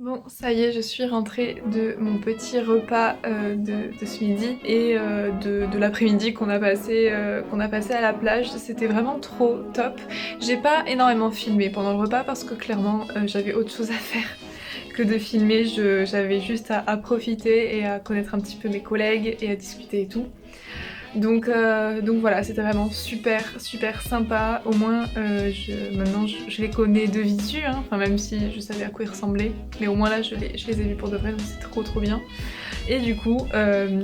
Bon, ça y est, je suis rentrée de mon petit repas de ce midi et de l'après-midi qu'on a passé à la plage. C'était vraiment trop top. J'ai pas énormément filmé pendant le repas parce que clairement j'avais autre chose à faire que de filmer. J'avais juste à profiter et à connaître un petit peu mes collègues et à discuter et tout. Donc voilà, c'était vraiment super sympa. Au moins maintenant je les connais de visu, hein. Enfin même si je savais à quoi ils ressemblaient. Mais au moins là je les ai vus pour de vrai, donc c'est trop bien. Et du coup,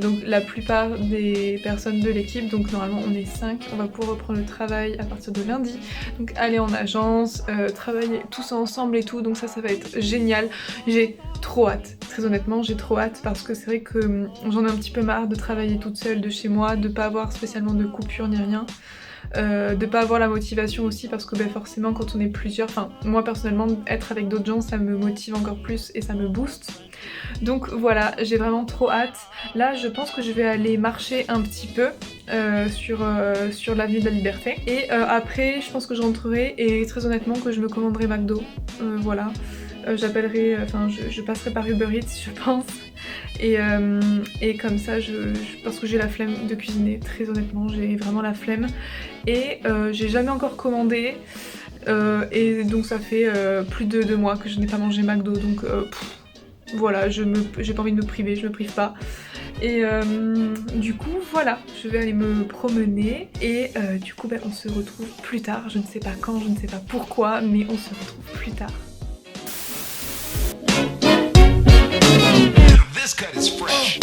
donc la plupart des personnes de l'équipe, donc normalement on est 5, on va pouvoir reprendre le travail à partir de lundi. Donc aller en agence, travailler tous ensemble et tout, donc ça va être génial. J'ai trop hâte, très honnêtement j'ai trop hâte parce que c'est vrai que j'en ai un petit peu marre de travailler toute seule de chez moi, de pas avoir spécialement de coupure ni rien. De pas avoir la motivation aussi parce que forcément quand on est plusieurs, enfin moi personnellement être avec d'autres gens ça me motive encore plus et ça me booste. Donc voilà, j'ai vraiment trop hâte. Là je pense que je vais aller marcher un petit peu sur l'avenue de la Liberté. Et après je pense que je rentrerai et très honnêtement que je me commanderai McDo. Voilà. J'appellerai, enfin je passerai par Uber Eats je pense. Et comme ça, parce que j'ai la flemme de cuisiner, très honnêtement, j'ai vraiment la flemme. Et j'ai jamais encore commandé. Et donc ça fait plus de 2 mois que je n'ai pas mangé McDo. Donc voilà, j'ai pas envie de me priver, je me prive pas. Et du coup, voilà, je vais aller me promener. Et du coup, on se retrouve plus tard. Je ne sais pas quand, je ne sais pas pourquoi, mais on se retrouve plus tard. This cut is fresh.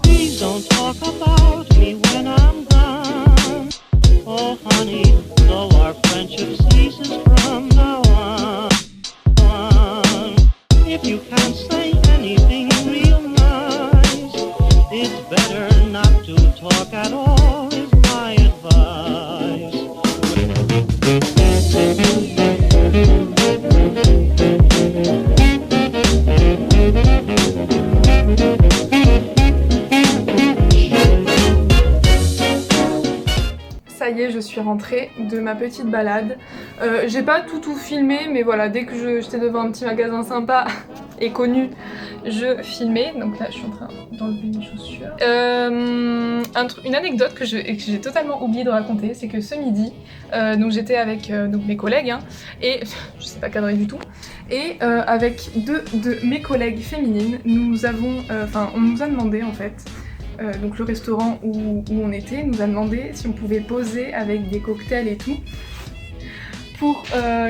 Please don't talk about me when I'm gone. Oh, honey, though our friendship ceases from now on. If you can't say anything real nice, it's better not to talk at all, is my advice. Ça y est, je suis rentrée de ma petite balade. J'ai pas tout filmé, mais voilà, dès que j'étais devant un petit magasin sympa et connu, je filmais. Donc là, je suis en train d'enlever mes chaussures. Une anecdote que j'ai totalement oublié de raconter, c'est que ce midi, donc j'étais avec donc mes collègues, hein, et je sais pas cadrer du tout, et avec deux de mes collègues féminines, on nous a demandé en fait. Donc le restaurant où on était nous a demandé si on pouvait poser avec des cocktails et tout pour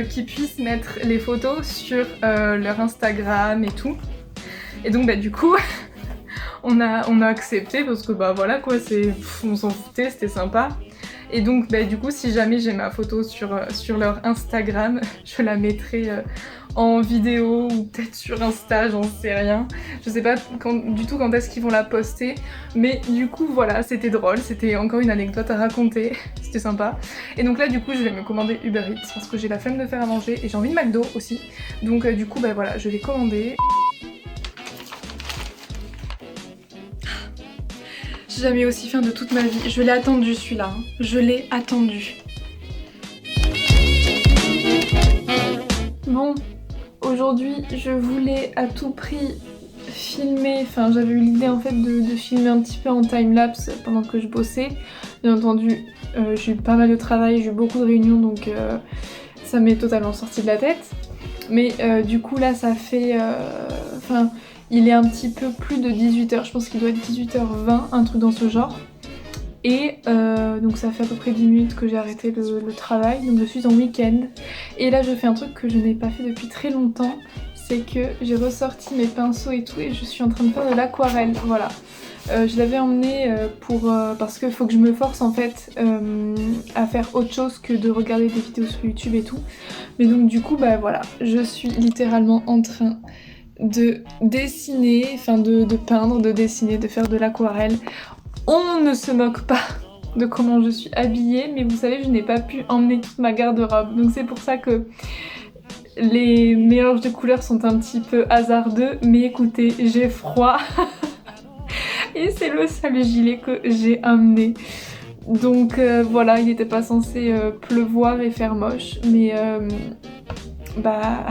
qu'ils puissent mettre les photos sur leur Instagram et tout. Et donc du coup on a accepté parce que voilà quoi, on s'en foutait, c'était sympa. Et donc du coup si jamais j'ai ma photo sur leur Instagram, je la mettrai en vidéo ou peut-être sur Insta, j'en sais rien. Je sais pas du tout quand est-ce qu'ils vont la poster, mais du coup voilà, c'était drôle, c'était encore une anecdote à raconter, c'était sympa. Et donc là du coup je vais me commander Uber Eats parce que j'ai la flemme de faire à manger et j'ai envie de McDo aussi. Donc du coup voilà, je vais commander. J'ai jamais aussi faim de toute ma vie, je l'ai attendu celui-là, hein. Je l'ai attendu. Bon, aujourd'hui je voulais à tout prix filmer, enfin j'avais eu l'idée en fait de filmer un petit peu en timelapse pendant que je bossais. Bien entendu j'ai eu pas mal de travail, j'ai eu beaucoup de réunions donc ça m'est totalement sorti de la tête. Mais du coup là ça fait... il est un petit peu plus de 18h, je pense qu'il doit être 18h20, un truc dans ce genre. Et donc ça fait à peu près 10 minutes que j'ai arrêté le travail, donc je suis en week-end. Et là je fais un truc que je n'ai pas fait depuis très longtemps, c'est que j'ai ressorti mes pinceaux et tout et je suis en train de faire de l'aquarelle, voilà. Je l'avais emmené parce qu'il faut que je me force en fait à faire autre chose que de regarder des vidéos sur YouTube et tout. Mais donc du coup voilà, je suis littéralement en train de dessiner, enfin de peindre, de dessiner, de faire de l'aquarelle. On ne se moque pas de comment je suis habillée, mais vous savez, je n'ai pas pu emmener toute ma garde-robe. Donc c'est pour ça que les mélanges de couleurs sont un petit peu hasardeux, mais écoutez, j'ai froid et c'est le seul gilet que j'ai amené. Donc voilà, il n'était pas censé pleuvoir et faire moche, mais bah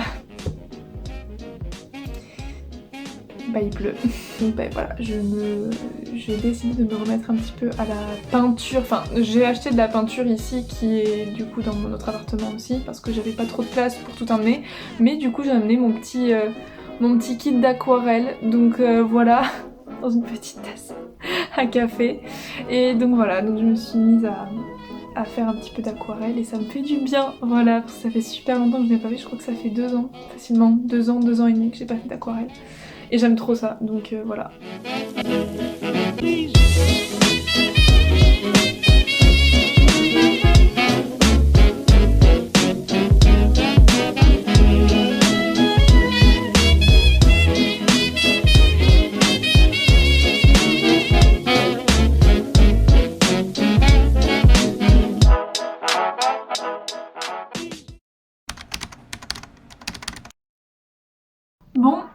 il pleut. Donc bah voilà, j'ai décidé de me remettre un petit peu à la peinture. Enfin, j'ai acheté de la peinture ici qui est du coup dans mon autre appartement aussi parce que j'avais pas trop de place pour tout emmener. Mais du coup j'ai amené mon petit kit d'aquarelle. Donc voilà, dans une petite tasse à café. Et donc voilà, donc je me suis mise à faire un petit peu d'aquarelle et ça me fait du bien. Voilà, parce que ça fait super longtemps que je n'ai pas fait, je crois que ça fait 2 ans, facilement 2 ans et demi que j'ai pas fait d'aquarelle. Et j'aime trop ça, donc voilà.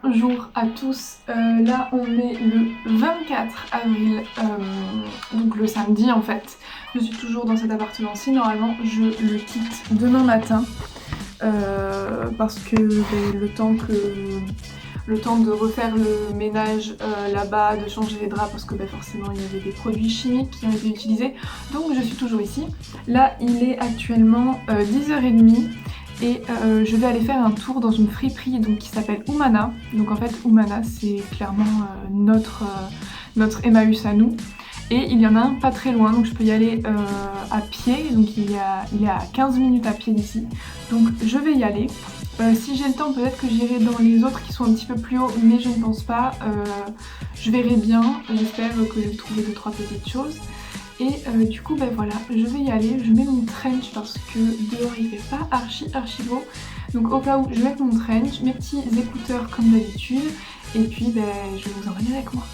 Bonjour à tous, là on est le 24 avril, donc le samedi en fait. Je suis toujours dans cet appartement-ci, normalement je le quitte demain matin parce que le temps de refaire le ménage là-bas, de changer les draps parce que forcément il y avait des produits chimiques qui ont été utilisés, donc je suis toujours ici. Là il est actuellement 10h30. Et je vais aller faire un tour dans une friperie donc, qui s'appelle Oumana. Donc en fait Oumana c'est clairement notre Emmaüs à nous. Et il y en a un pas très loin, donc je peux y aller à pied. Donc il est à 15 minutes à pied d'ici. Donc je vais y aller. Si j'ai le temps, peut-être que j'irai dans les autres qui sont un petit peu plus hauts, mais je ne pense pas. Je verrai bien, j'espère que je vais trouver 2-3 petites choses. Et du coup voilà, je vais y aller, je mets mon trench parce que dehors il fait pas archi beau. Donc au cas où je vais mettre mon trench, mes petits écouteurs comme d'habitude, et puis je vais vous emmener avec moi.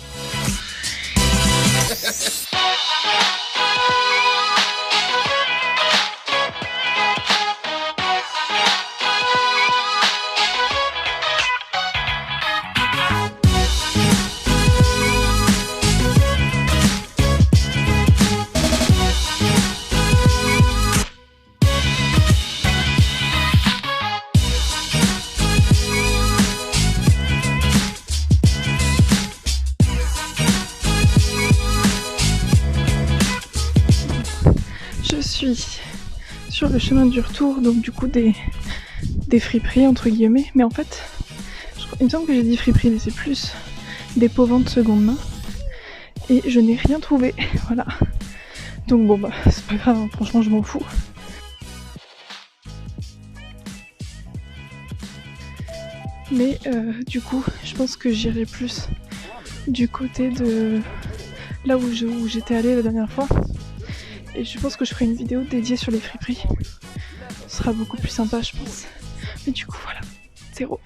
Je suis sur le chemin du retour, donc du coup des friperies entre guillemets, mais en fait il me semble que j'ai dit friperie, mais c'est plus des pots de seconde main et je n'ai rien trouvé. Voilà, donc bon c'est pas grave, hein, franchement je m'en fous. Mais du coup je pense que j'irai plus du côté de là où j'étais allée la dernière fois. Et je pense que je ferai une vidéo dédiée sur les friperies. Ce sera beaucoup plus sympa je pense. Mais du coup voilà, 0.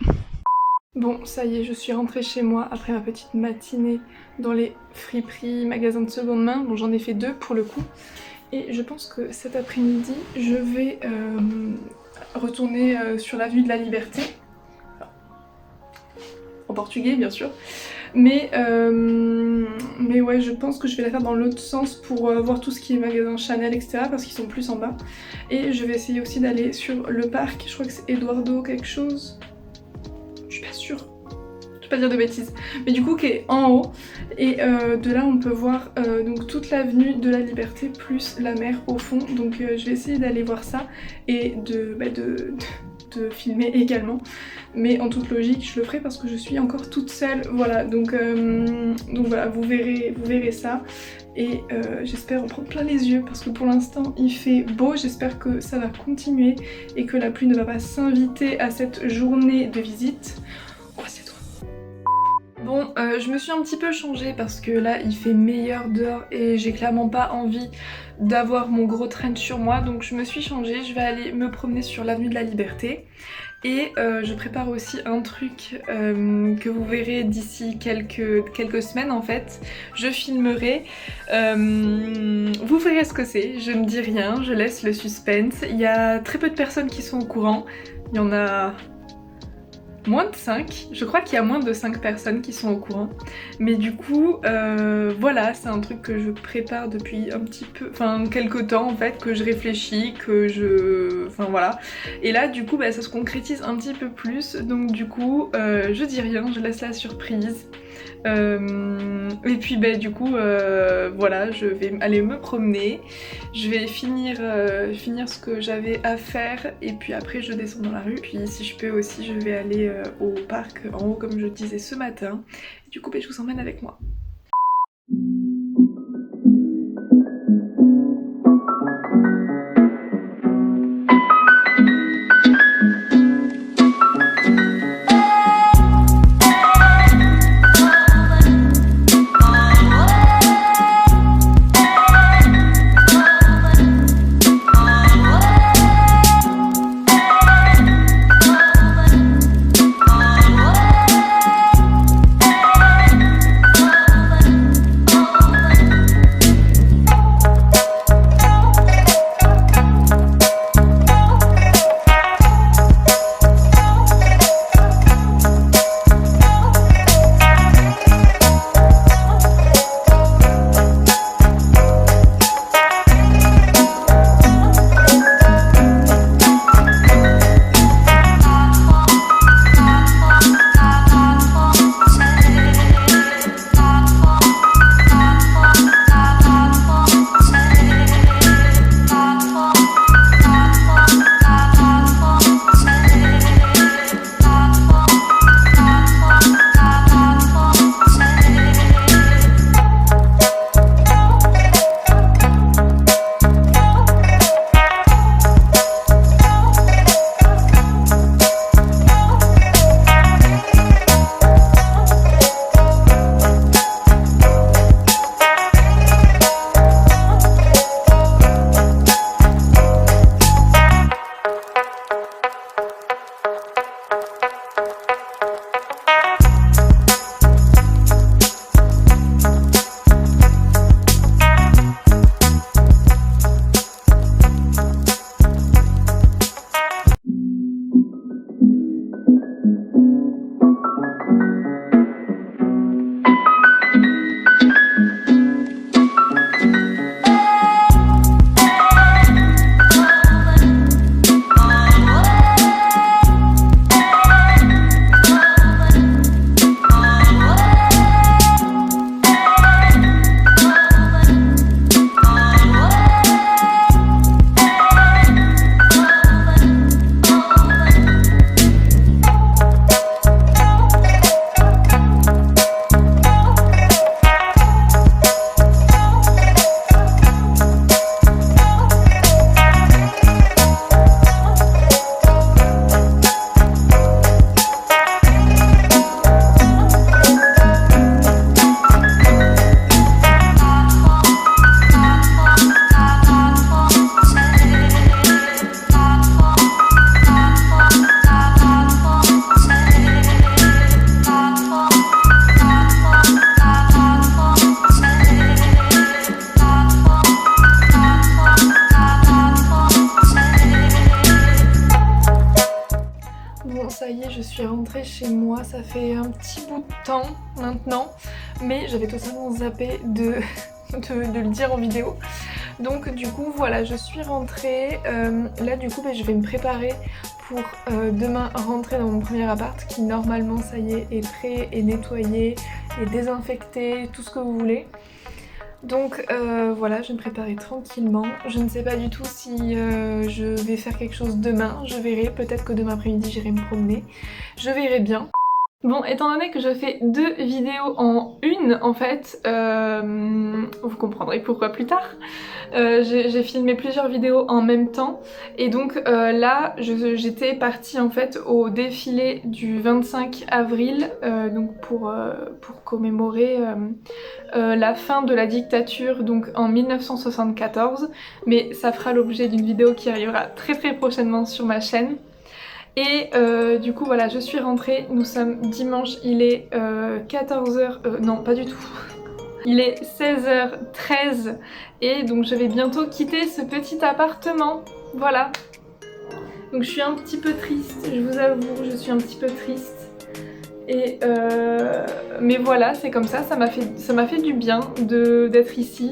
Bon ça y est, je suis rentrée chez moi après ma petite matinée dans les friperies, magasins de seconde main. Bon j'en ai fait 2 pour le coup. Et je pense que cet après-midi je vais retourner sur l'avenue de la Liberté. En portugais bien sûr. Mais ouais, je pense que je vais la faire dans l'autre sens pour voir tout ce qui est magasin Chanel, etc. parce qu'ils sont plus en bas. Et je vais essayer aussi d'aller sur le parc, je crois que c'est Eduardo quelque chose. Je suis pas sûre, je vais pas dire de bêtises. Mais du coup qui est en haut. Et de là on peut voir donc toute l'avenue de la Liberté plus la mer au fond. Donc je vais essayer d'aller voir ça et de filmer également, mais en toute logique je le ferai parce que je suis encore toute seule, voilà, donc voilà, vous verrez ça et j'espère en prendre plein les yeux parce que pour l'instant il fait beau, j'espère que ça va continuer et que la pluie ne va pas s'inviter à cette journée de visite. Oh, c'est toi. Bon, je me suis un petit peu changée parce que là il fait meilleur dehors et j'ai clairement pas envie d'avoir mon gros trench sur moi, donc je me suis changée, je vais aller me promener sur l'avenue de la Liberté Et je prépare aussi un truc que vous verrez d'ici quelques semaines en fait. Je filmerai, vous verrez ce que c'est, je ne dis rien, je laisse le suspense. Il y a très peu de personnes qui sont au courant, il y en a moins de 5, je crois qu'il y a moins de 5 personnes qui sont au courant. Mais du coup, voilà, c'est un truc que je prépare depuis un petit peu, enfin quelques temps en fait, que je réfléchis, enfin voilà. Et là du coup, bah, ça se concrétise un petit peu plus, donc du coup, je dis rien, je laisse la surprise. Et puis bah, du coup voilà, je vais aller me promener, je vais finir ce que j'avais à faire et puis après je descends dans la rue. Puis si je peux aussi je vais aller au parc en haut comme je disais ce matin. Et du coup bah, je vous emmène avec moi. Chez moi, ça fait un petit bout de temps maintenant, mais j'avais totalement zappé de le dire en vidéo. Donc du coup voilà, je suis rentrée, là du coup je vais me préparer pour demain rentrer dans mon premier appart qui normalement ça y est prêt, est nettoyé, est désinfecté, tout ce que vous voulez. Donc voilà, je vais me préparer tranquillement. Je ne sais pas du tout si je vais faire quelque chose demain, je verrai. Peut-être que demain après-midi j'irai me promener, je verrai bien. Bon, étant donné que je fais 2 vidéos en une en fait, vous comprendrez pourquoi plus tard. J'ai filmé plusieurs vidéos en même temps et donc là j'étais partie en fait au défilé du 25 avril donc pour commémorer la fin de la dictature donc en 1974, mais ça fera l'objet d'une vidéo qui arrivera très prochainement sur ma chaîne. Et du coup voilà, je suis rentrée, nous sommes dimanche, il est 14h, non pas du tout, il est 16h13 et donc je vais bientôt quitter ce petit appartement, voilà. Donc je suis un petit peu triste, je vous avoue, je suis un petit peu triste. Et mais voilà, c'est comme ça m'a fait du bien d'être ici,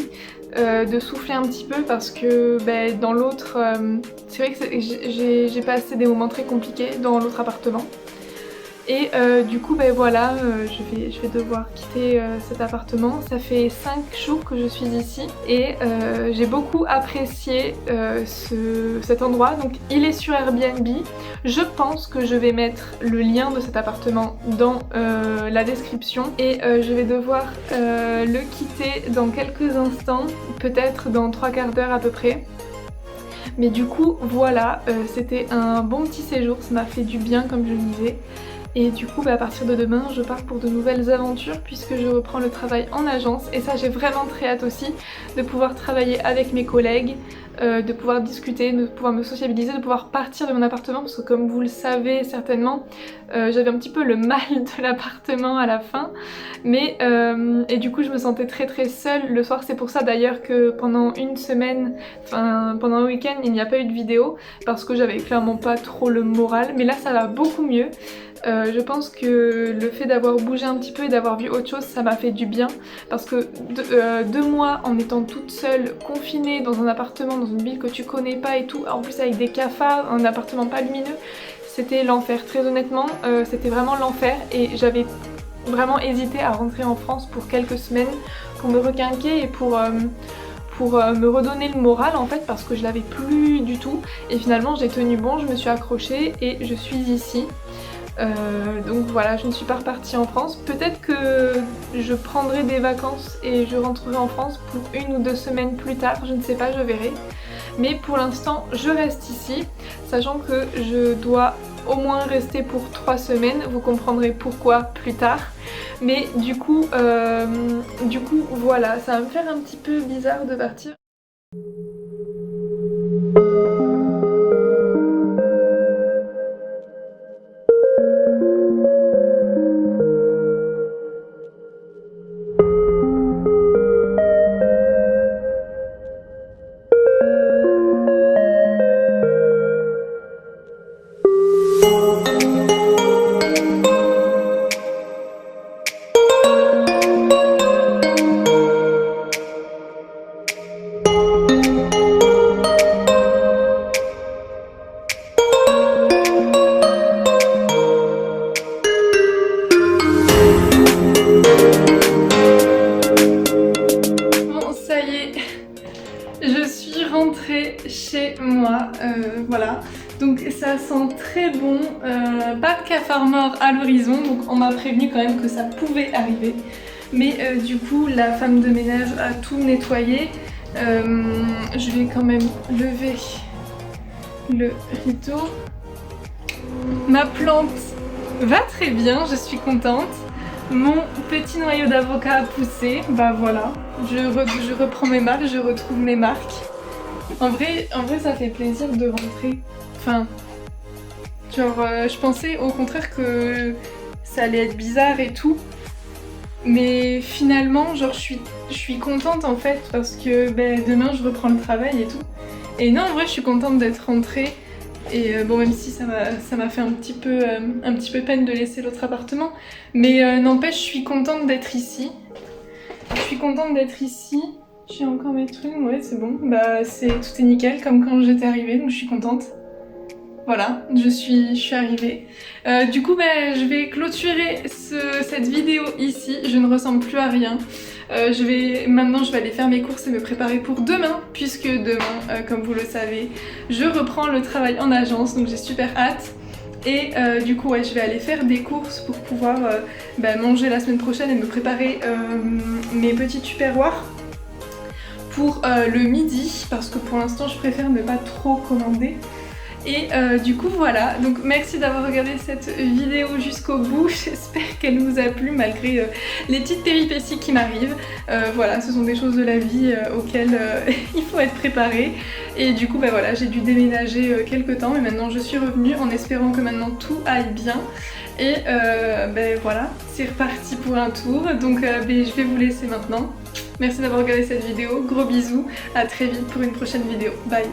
de souffler un petit peu parce que dans l'autre, c'est vrai que j'ai passé des moments très compliqués dans l'autre appartement. Et du coup voilà, je vais devoir quitter cet appartement. Ça fait 5 jours que je suis ici et j'ai beaucoup apprécié cet endroit. Donc il est sur Airbnb. Je pense que je vais mettre le lien de cet appartement dans la description. Et je vais devoir le quitter dans quelques instants, peut-être dans 3/4 d'heure à peu près. Mais du coup voilà, c'était un bon petit séjour, ça m'a fait du bien comme je le disais. Et du coup à partir de demain je pars pour de nouvelles aventures puisque je reprends le travail en agence et ça j'ai vraiment très hâte aussi de pouvoir travailler avec mes collègues, de pouvoir discuter, de pouvoir me sociabiliser, de pouvoir partir de mon appartement parce que comme vous le savez certainement j'avais un petit peu le mal de l'appartement à la fin mais et du coup je me sentais très seule le soir. C'est pour ça d'ailleurs que pendant une semaine, enfin pendant un week-end il n'y a pas eu de vidéo parce que j'avais clairement pas trop le moral, mais là ça va beaucoup mieux. Je pense que le fait d'avoir bougé un petit peu et d'avoir vu autre chose, ça m'a fait du bien parce que 2 mois en étant toute seule, confinée dans un appartement, dans une ville que tu connais pas et tout, en plus avec des cafards, un appartement pas lumineux, c'était l'enfer. Très honnêtement, c'était vraiment l'enfer et j'avais vraiment hésité à rentrer en France pour quelques semaines pour me requinquer et pour me redonner le moral en fait parce que je l'avais plus du tout et finalement j'ai tenu bon, je me suis accrochée et je suis ici. Donc voilà, je ne suis pas repartie en France. Peut-être que je prendrai des vacances et je rentrerai en France pour 1 ou 2 semaines plus tard, je ne sais pas, je verrai. Mais pour l'instant, je reste ici, sachant que je dois au moins rester pour 3 semaines. Vous comprendrez pourquoi plus tard. Mais du coup voilà, ça va me faire un petit peu bizarre de partir. Chez moi, voilà, donc ça sent très bon, pas de cafard mort à l'horizon, donc on m'a prévenu quand même que ça pouvait arriver, mais du coup la femme de ménage a tout nettoyé. Je vais quand même lever le rideau. Ma plante va très bien, je suis contente. Mon petit noyau d'avocat a poussé, bah voilà, je reprends mes marques, je retrouve mes marques. En vrai ça fait plaisir de rentrer, enfin, genre je pensais au contraire que ça allait être bizarre et tout, mais finalement genre je suis contente en fait parce que demain je reprends le travail et tout, et non en vrai je suis contente d'être rentrée, et bon même si ça m'a fait un petit peu peine de laisser l'autre appartement, mais n'empêche je suis contente d'être ici, J'ai encore mes trucs, ouais c'est bon, bah tout est nickel comme quand j'étais arrivée, donc je suis contente. Voilà, je suis arrivée. Du coup je vais clôturer cette vidéo ici, je ne ressemble plus à rien. Maintenant je vais aller faire mes courses et me préparer pour demain, puisque demain, comme vous le savez, je reprends le travail en agence, donc j'ai super hâte. Et du coup ouais, je vais aller faire des courses pour pouvoir manger la semaine prochaine et me préparer mes petits tupperwares pour le midi, parce que pour l'instant je préfère ne pas trop commander. Et du coup voilà, donc merci d'avoir regardé cette vidéo jusqu'au bout, j'espère qu'elle vous a plu malgré les petites péripéties qui m'arrivent. Voilà, ce sont des choses de la vie auxquelles il faut être préparé. Et du coup bah voilà, j'ai dû déménager quelques temps, mais maintenant je suis revenue en espérant que maintenant tout aille bien. Et ben voilà, c'est reparti pour un tour, donc ben, je vais vous laisser maintenant. Merci d'avoir regardé cette vidéo, gros bisous, à très vite pour une prochaine vidéo, bye.